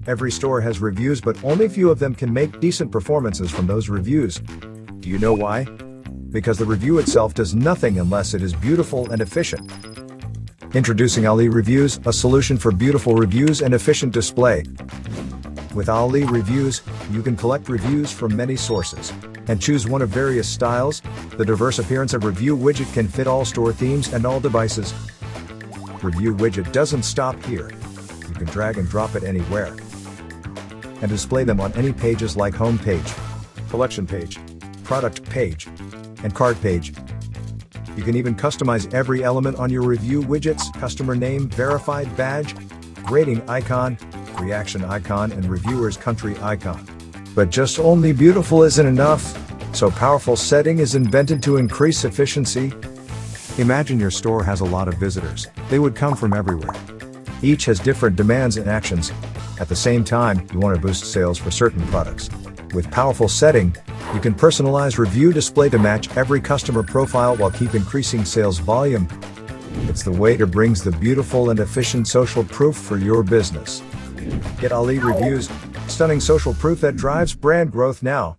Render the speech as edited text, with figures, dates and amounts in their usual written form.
Every store has reviews, but only few of them can make decent performances from those reviews. Do you know why? Because the review itself does nothing unless it is beautiful and efficient. Introducing Ali Reviews, a solution for beautiful reviews and efficient display. With Ali Reviews, you can collect reviews from many sources and choose one of various styles. The diverse appearance of Review widget can fit all store themes and all devices. Review widget doesn't stop here. You can drag and drop it anywhere and display them on any pages like home page, collection page, product page, and cart page. You can even customize every element on your review widgets: customer name, verified badge, rating icon, reaction icon, and reviewer's country icon. But just only beautiful isn't enough, so powerful setting is invented to increase efficiency. Imagine your store has a lot of visitors. They would come from everywhere. Each has different demands and actions. At the same time, you want to boost sales for certain products. With powerful setting, you can personalize review display to match every customer profile while keep increasing sales volume. It's the way to brings the beautiful and efficient social proof for your business. Get Ali Reviews, stunning social proof that drives brand growth now.